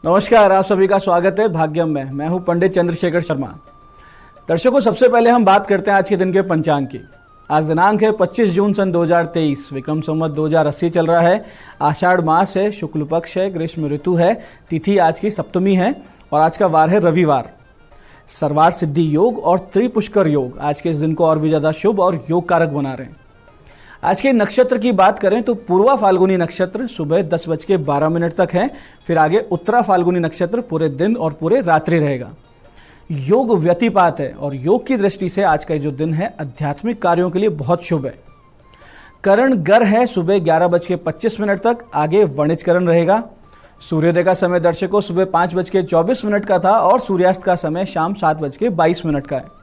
नमस्कार, आप सभी का स्वागत है भाग्यम में। मैं हूं पंडित चंद्रशेखर शर्मा। दर्शकों, सबसे पहले हम बात करते हैं आज के दिन के पंचांग की। आज दिनांक है 25 जून सन 2023, विक्रम संवत 2080 चल रहा है। आषाढ़ मास है, शुक्ल पक्ष है, ग्रीष्म ऋतु है। तिथि आज की सप्तमी है और आज का वार है रविवार। सर्वार्थ सिद्धि योग और त्रिपुष्कर योग आज के इस दिन को और भी ज्यादा शुभ और योग कारक बना रहे हैं। आज के नक्षत्र की बात करें तो पूर्वा फाल्गुनी नक्षत्र सुबह 10:12 तक है। फिर आगे उत्तरा फाल्गुनी नक्षत्र पूरे दिन और पूरे रात्रि रहेगा। योग व्यतिपात है और योग की दृष्टि से आज का जो दिन है आध्यात्मिक कार्यों के लिए बहुत शुभ है। करण गर है सुबह 11:25 तक, आगे वणिजकरण रहेगा। सूर्योदय का समय दर्शकों सुबह 5:24 का था और सूर्यास्त का समय शाम 7:22 का है।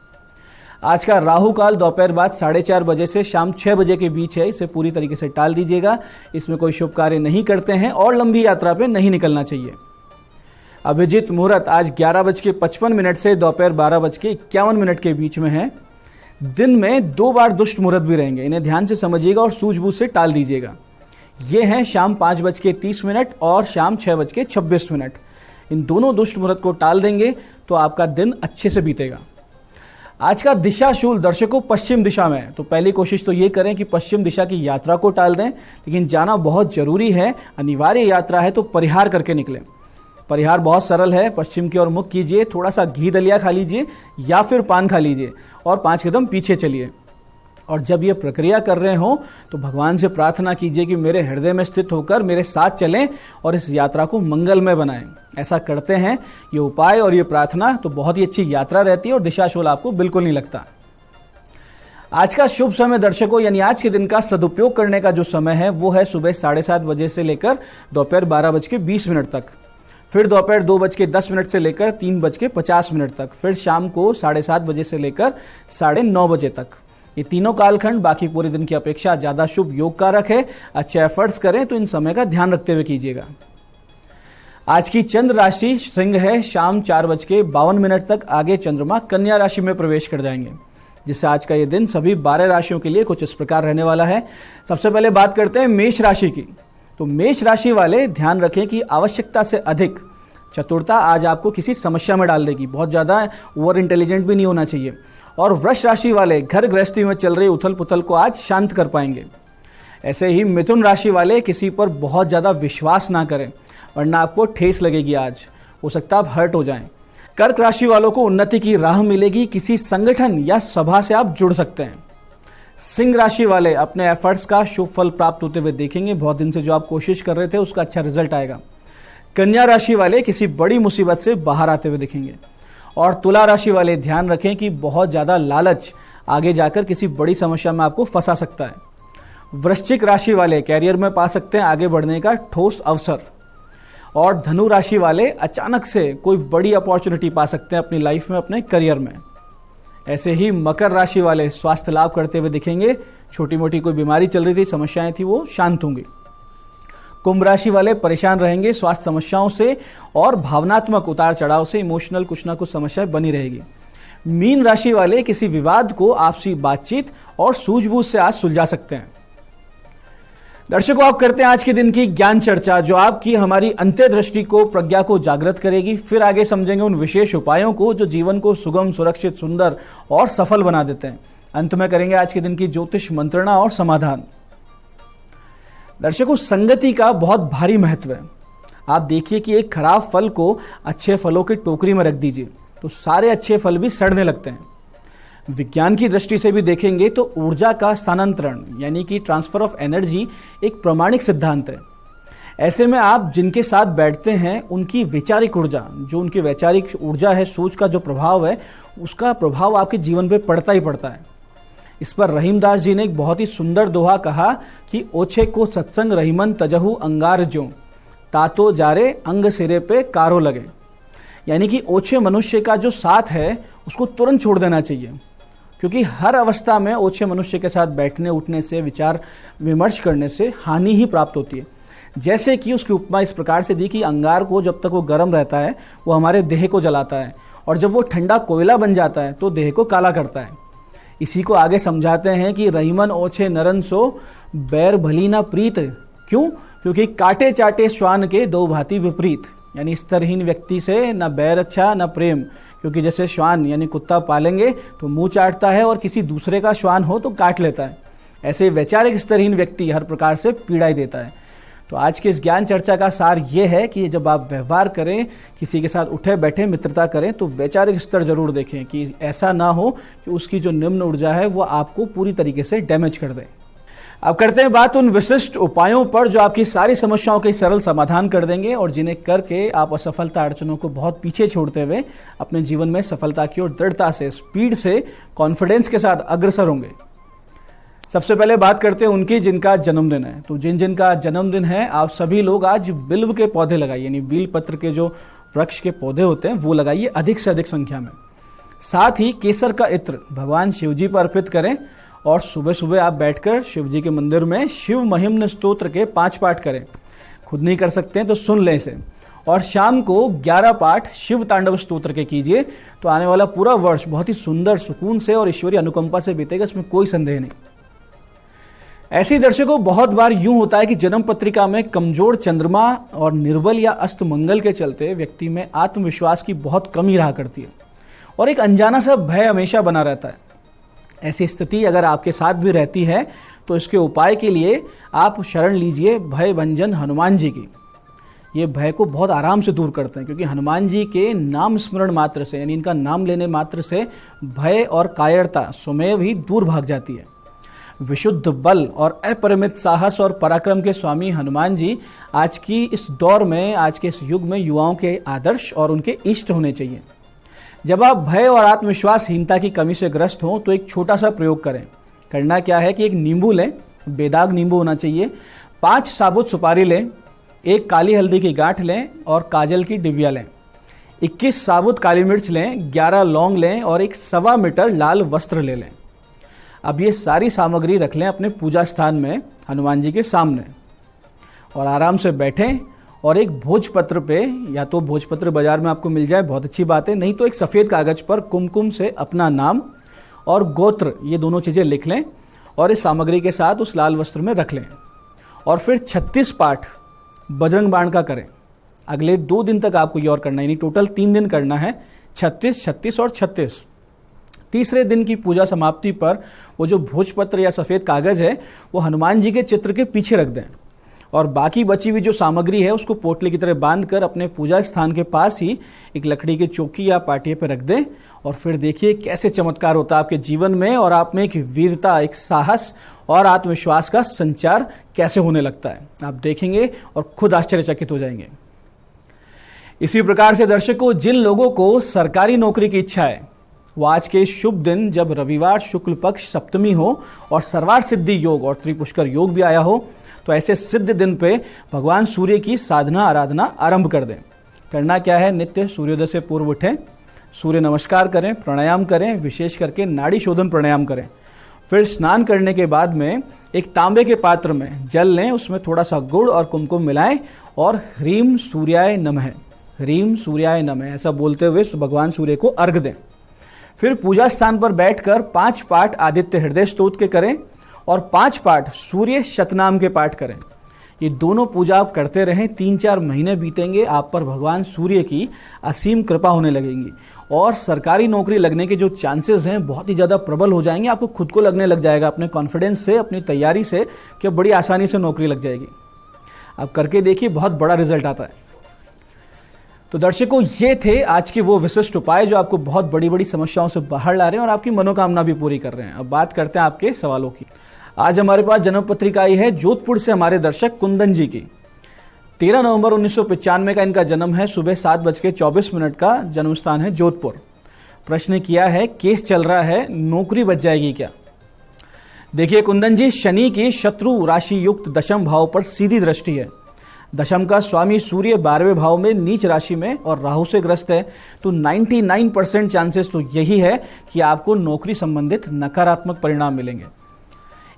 आज का राहु काल दोपहर बाद 4:30 बजे से शाम 6 बजे के बीच है। इसे पूरी तरीके से टाल दीजिएगा। इसमें कोई शुभ कार्य नहीं करते हैं और लंबी यात्रा पे नहीं निकलना चाहिए। अभिजीत मुहूर्त आज 11:55 से दोपहर 12:51 के बीच में है। दिन में 2 बार दुष्ट मुहूर्त भी रहेंगे, इन्हें ध्यान से समझिएगा और सूझबूझ से टाल दीजिएगा। ये हैं शाम 5:30 और शाम 6:26। इन दोनों दुष्ट मुहूर्त को टाल देंगे तो आपका दिन अच्छे से बीतेगा। आज का दिशा शूल दर्शकों पश्चिम दिशा में है, तो पहली कोशिश तो ये करें कि पश्चिम दिशा की यात्रा को टाल दें, लेकिन जाना बहुत जरूरी है, अनिवार्य यात्रा है तो परिहार करके निकलें। परिहार बहुत सरल है, पश्चिम की ओर मुख कीजिए, थोड़ा सा घी दलिया खा लीजिए या फिर पान खा लीजिए और 5 कदम पीछे चलिए। और जब ये प्रक्रिया कर रहे हो तो भगवान से प्रार्थना कीजिए कि मेरे हृदय में स्थित होकर मेरे साथ चलें और इस यात्रा को मंगलमय बनाएं। ऐसा करते हैं ये उपाय और ये प्रार्थना तो बहुत ही अच्छी यात्रा रहती है और दिशाशूल आपको बिल्कुल नहीं लगता। आज का शुभ समय दर्शकों यानी आज के दिन का सदुपयोग करने का जो समय है वो है सुबह 7:30 बजे से लेकर दोपहर 12:20 तक। फिर दोपहर 2:10 से लेकर 3:50 तक। फिर शाम को 7:30 बजे से लेकर 9:30 बजे तक। ये तीनों कालखंड बाकी पूरे दिन की अपेक्षा ज्यादा शुभ योग कारक है। अच्छे एफर्ट्स करें तो इन समय का ध्यान रखते हुए कीजिएगा। आज की चंद्र राशि सिंह है। शाम 4:52 तक आगे चंद्रमा कन्या राशि में प्रवेश कर जाएंगे, जिससे आज का ये दिन सभी 12 राशियों के लिए कुछ इस प्रकार रहने वाला है। सबसे पहले बात करते हैं मेष राशि की। तो मेष राशि वाले ध्यान रखें कि आवश्यकता से अधिक चतुरता आज आपको किसी समस्या में डाल देगी। बहुत ज्यादा ओवर इंटेलिजेंट भी नहीं होना चाहिए। और वृष राशि वाले घर गृहस्थी में चल रही उथल पुथल को आज शांत कर पाएंगे। ऐसे ही मिथुन राशि वाले किसी पर बहुत ज्यादा विश्वास ना करें, वरना आपको ठेस लगेगी। आज हो सकता है आप हर्ट हो जाएं। कर्क राशि वालों को उन्नति की राह मिलेगी। किसी संगठन या सभा से आप जुड़ सकते हैं। सिंह राशि वाले अपने एफर्ट्स का शुभ फल प्राप्त होते हुए देखेंगे। बहुत दिन से जो आप कोशिश कर रहे थे उसका अच्छा रिजल्ट आएगा। कन्या राशि वाले किसी बड़ी मुसीबत से बाहर आते हुए दिखेंगे। और तुला राशि वाले ध्यान रखें कि बहुत ज्यादा लालच आगे जाकर किसी बड़ी समस्या में आपको फंसा सकता है। वृश्चिक राशि वाले कैरियर में पा सकते हैं आगे बढ़ने का ठोस अवसर। और धनु राशि वाले अचानक से कोई बड़ी अपॉर्चुनिटी पा सकते हैं अपनी लाइफ में, अपने करियर में। ऐसे ही मकर राशि वाले स्वास्थ्य लाभ करते हुए दिखेंगे। छोटी मोटी कोई बीमारी चल रही थी, समस्याएं थी, वो शांत होंगी। कुंभ राशि वाले परेशान रहेंगे स्वास्थ्य समस्याओं से और भावनात्मक उतार चढ़ाव से। इमोशनल कुछ ना कुछ समस्याएं बनी रहेगी। मीन राशि वाले किसी विवाद को आपसी बातचीत और सूझबूझ से आज सुलझा सकते हैं। दर्शकों, आप करते हैं आज के दिन की ज्ञान चर्चा, जो आपकी हमारी अंत्यदृष्टि को, प्रज्ञा को जागृत करेगी। फिर आगे समझेंगे उन विशेष उपायों को जो जीवन को सुगम, सुरक्षित, सुंदर और सफल बना देते हैं। अंत में करेंगे आज के दिन की ज्योतिष मंत्रणा और समाधान। दर्शकों, संगति का बहुत भारी महत्व है। आप देखिए कि एक खराब फल को अच्छे फलों की टोकरी में रख दीजिए तो सारे अच्छे फल भी सड़ने लगते हैं। विज्ञान की दृष्टि से भी देखेंगे तो ऊर्जा का स्थानांतरण यानी कि ट्रांसफर ऑफ एनर्जी एक प्रमाणिक सिद्धांत है। ऐसे में आप जिनके साथ बैठते हैं उनकी वैचारिक ऊर्जा, जो उनकी वैचारिक ऊर्जा है, सोच का जो प्रभाव है, उसका प्रभाव आपके जीवन पे पड़ता ही पड़ता है। इस पर रहीमदास जी ने एक बहुत ही सुंदर दोहा कहा कि ओछे को सत्संग रहीमन तजहु अंगार जो तातो जारे अंग सिरे पे कारो लगे। यानी कि ओछे मनुष्य का जो साथ है उसको तुरंत छोड़ देना चाहिए, क्योंकि हर अवस्था में ओछे मनुष्य के साथ बैठने उठने से, विचार विमर्श करने से हानि ही प्राप्त होती है। जैसे कि उसकी उपमा इस प्रकार से दी कि अंगार को जब तक वो गर्म रहता है वो हमारे देह को जलाता है, और जब वो ठंडा कोयला बन जाता है तो देह को काला करता है। इसी को आगे समझाते हैं कि रहीमन ओछे नरन सो बैर भली ना प्रीत। क्यों? क्योंकि काटे चाटे श्वान के दो भांति विपरीत। यानी स्तरहीन व्यक्ति से न बैर अच्छा न प्रेम, क्योंकि जैसे श्वान यानी कुत्ता पालेंगे तो मुंह चाटता है और किसी दूसरे का श्वान हो तो काट लेता है, ऐसे वैचारिक स्तरहीन व्यक्ति हर प्रकार से पीड़ा ही देता है। तो आज के इस ज्ञान चर्चा का सार ये है कि जब आप व्यवहार करें, किसी के साथ उठे बैठे मित्रता करें, तो वैचारिक स्तर जरूर देखें कि ऐसा ना हो कि उसकी जो निम्न ऊर्जा है वो आपको पूरी तरीके से डैमेज कर दे। अब करते हैं बात उन विशिष्ट उपायों पर जो आपकी सारी समस्याओं के सरल समाधान कर देंगे और जिन्हें करके आप असफलता अड़चनों को बहुत पीछे छोड़ते हुए अपने जीवन में सफलता की ओर दृढ़ता से, स्पीड से, कॉन्फिडेंस के साथ अग्रसर होंगे। सबसे पहले बात करते हैं उनकी जिनका जन्मदिन है। तो जिनका जन्मदिन है, आप सभी लोग आज बिल्व के पौधे लगाइए, यानी बील पत्र के जो वृक्ष के पौधे होते हैं वो लगाइए अधिक से अधिक संख्या में। साथ ही केसर का इत्र भगवान शिव जी पर अर्पित करें और सुबह सुबह आप बैठकर शिव जी के मंदिर में शिव महिम्न स्तोत्र के 5 पाठ करें। खुद नहीं कर सकते हैं तो सुन लें इसे। और शाम को 11 पाठ शिव तांडव स्तोत्र के कीजिए, तो आने वाला पूरा वर्ष बहुत ही सुंदर, सुकून से और ईश्वरीय अनुकंपा से बीतेगा, इसमें कोई संदेह नहीं। ऐसे दर्शकों, बहुत बार यूं होता है कि जन्म पत्रिका में कमजोर चंद्रमा और निर्बल या अस्त मंगल के चलते व्यक्ति में आत्मविश्वास की बहुत कमी रहा करती है और एक अनजाना सा भय हमेशा बना रहता है। ऐसी स्थिति अगर आपके साथ भी रहती है तो इसके उपाय के लिए आप शरण लीजिए भय भंजन हनुमान जी की। ये भय को बहुत आराम से दूर करते हैं, क्योंकि हनुमान जी के नाम स्मरण मात्र से, यानी इनका नाम लेने मात्र से भय और कायरता स्वमेव ही दूर भाग जाती है। विशुद्ध बल और अपरिमित साहस और पराक्रम के स्वामी हनुमान जी आज की इस दौर में, आज के इस युग में युवाओं के आदर्श और उनके इष्ट होने चाहिए। जब आप भय और आत्मविश्वासहीनता की कमी से ग्रस्त हों तो एक छोटा सा प्रयोग करें। करना क्या है कि एक नींबू लें, बेदाग नींबू होना चाहिए, 5 साबुत सुपारी लें, 1 काली हल्दी की गांठ लें और काजल की डिबिया लें, 21 साबुत काली मिर्च लें, 11 लौंग लें और 1 सवा मीटर लाल वस्त्र ले लें। अब ये सारी सामग्री रख लें अपने पूजा स्थान में हनुमान जी के सामने और आराम से बैठें और एक भोजपत्र पे, या तो भोजपत्र बाजार में आपको मिल जाए बहुत अच्छी बात है, नहीं तो एक सफ़ेद कागज पर कुमकुम से अपना नाम और गोत्र, ये दोनों चीज़ें लिख लें और इस सामग्री के साथ उस लाल वस्त्र में रख लें। और फिर 36 पाठ बजरंग बाण का करें। अगले 2 दिन तक आपको ये और करना है, यानी टोटल 3 दिन करना है, 36, 36 और 36। तीसरे दिन की पूजा समाप्ति पर वो जो भोजपत्र या सफ़ेद कागज है वो हनुमान जी के चित्र के पीछे रख दें और बाकी बची हुई जो सामग्री है उसको पोटली की तरह बांधकर अपने पूजा स्थान के पास ही एक लकड़ी की चौकी या पाटिये पर रख दें। और फिर देखिए कैसे चमत्कार होता है आपके जीवन में और आप में एक वीरता, एक साहस और आत्मविश्वास का संचार कैसे होने लगता है, आप देखेंगे और खुद आश्चर्यचकित हो जाएंगे। इसी प्रकार से दर्शकों, जिन लोगों को सरकारी नौकरी की इच्छा है वो आज के शुभ दिन, जब रविवार शुक्ल पक्ष सप्तमी हो और सर्वार्थ सिद्धि योग और त्रिपुष्कर योग भी आया हो, तो ऐसे सिद्ध दिन पे भगवान सूर्य की साधना आराधना आरंभ कर दें। करना क्या है, नित्य सूर्योदय से पूर्व उठें, सूर्य नमस्कार करें, प्राणायाम करें, विशेष करके नाड़ी शोधन प्राणायाम करें। फिर स्नान करने के बाद में एक तांबे के पात्र में जल लें, उसमें थोड़ा सा गुड़ और कुमकुम मिलाएं और ह्रीम सूर्याय नमः, ह्रीम सूर्याय नमः ऐसा बोलते हुए भगवान सूर्य को अर्घ दें। फिर पूजा स्थान पर बैठकर 5 पाठ आदित्य हृदय स्तोत्र के करें और 5 पाठ सूर्य शतनाम के पाठ करें। ये दोनों पूजा आप करते रहें, 3-4 महीने बीतेंगे, आप पर भगवान सूर्य की असीम कृपा होने लगेंगी और सरकारी नौकरी लगने के जो चांसेस हैं बहुत ही ज़्यादा प्रबल हो जाएंगे। आपको खुद को लगने लग जाएगा अपने कॉन्फिडेंस से, अपनी तैयारी से, कि बड़ी आसानी से नौकरी लग जाएगी। आप करके देखिए, बहुत बड़ा रिजल्ट आता है। तो दर्शकों, ये थे आज के वो विशिष्ट उपाय जो आपको बहुत बड़ी बड़ी समस्याओं से बाहर ला रहे हैं और आपकी मनोकामना भी पूरी कर रहे हैं। अब बात करते हैं आपके सवालों की। आज हमारे पास जन्म पत्रिका आई है जोधपुर से हमारे दर्शक कुंदन जी की। 13 नवंबर 1995 का इनका जन्म है, सुबह 7:24 का जन्म स्थान है जोधपुर। प्रश्न किया है, केस चल रहा है, नौकरी बच जाएगी क्या? देखिए कुंदन जी, शनि की शत्रु राशि युक्त दशम भाव पर सीधी दृष्टि है। दशम का स्वामी सूर्य 12वें भाव में नीच राशि में और राहु से ग्रस्त है, तो 99% चांसेस तो यही है कि आपको नौकरी संबंधित नकारात्मक परिणाम मिलेंगे।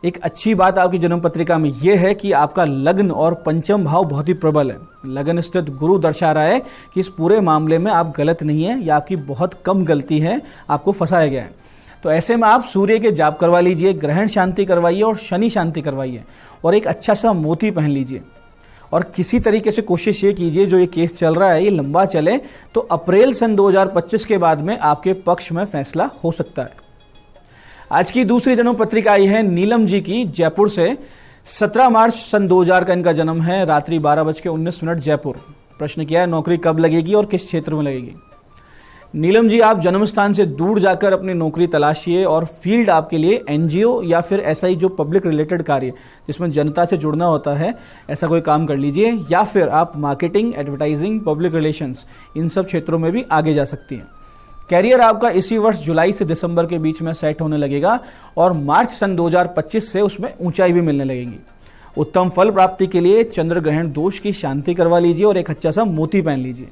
एक अच्छी बात आपकी जन्म पत्रिका में यह है कि आपका लग्न और पंचम भाव बहुत ही प्रबल है। लग्न स्थित गुरु दर्शा रहा है कि इस पूरे मामले में आप गलत नहीं है या आपकी बहुत कम गलती है, आपको फंसाया गया है। तो ऐसे में आप सूर्य के जाप करवा लीजिए, ग्रहण शांति करवाइए और शनि शांति करवाइए और एक अच्छा सा मोती पहन लीजिए और किसी तरीके से कोशिश ये कीजिए जो ये केस चल रहा है ये लंबा चले तो अप्रैल सन 2025 के बाद में आपके पक्ष में फैसला हो सकता है। आज की दूसरी जन्म पत्रिका आई है नीलम जी की, जयपुर से। 17 मार्च सन 2000 का इनका जन्म है, रात्रि 12:19 जयपुर। प्रश्न किया है नौकरी कब लगेगी और किस क्षेत्र में लगेगी। नीलम जी, आप जन्म स्थान से दूर जाकर अपनी नौकरी तलाशिए और फील्ड आपके लिए एनजीओ या फिर ऐसा ही जो पब्लिक रिलेटेड कार्य जिसमें जनता से जुड़ना होता है ऐसा कोई काम कर लीजिए, या फिर आप marketing, advertising, public relations in सब क्षेत्रों में भी आगे जा सकती हैं। कैरियर आपका इसी वर्ष जुलाई से दिसंबर के बीच में सेट होने लगेगा और मार्च सन 2025 से उसमें ऊंचाई भी मिलने लगेगी। उत्तम फल प्राप्ति के लिए चंद्र ग्रहण दोष की शांति करवा लीजिए और एक अच्छा सा मोती पहन लीजिए।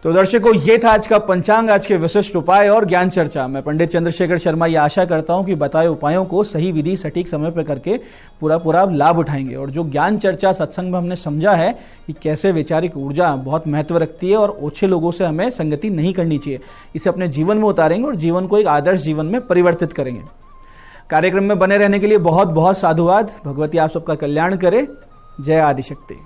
तो दर्शकों, ये था आज का पंचांग, आज के विशिष्ट उपाय और ज्ञान चर्चा। मैं पंडित चंद्रशेखर शर्मा ये आशा करता हूं कि बताए उपायों को सही विधि सटीक समय पर करके पूरा लाभ उठाएंगे। और जो ज्ञान चर्चा सत्संग में हमने समझा है कि कैसे वैचारिक ऊर्जा बहुत महत्व रखती है और ओछे लोगों से हमें संगति नहीं करनी चाहिए, इसे अपने जीवन में उतारेंगे और जीवन को एक आदर्श जीवन में परिवर्तित करेंगे। कार्यक्रम में बने रहने के लिए बहुत बहुत साधुवाद। भगवती आप सबका कल्याण करे। जय आदिशक्ति।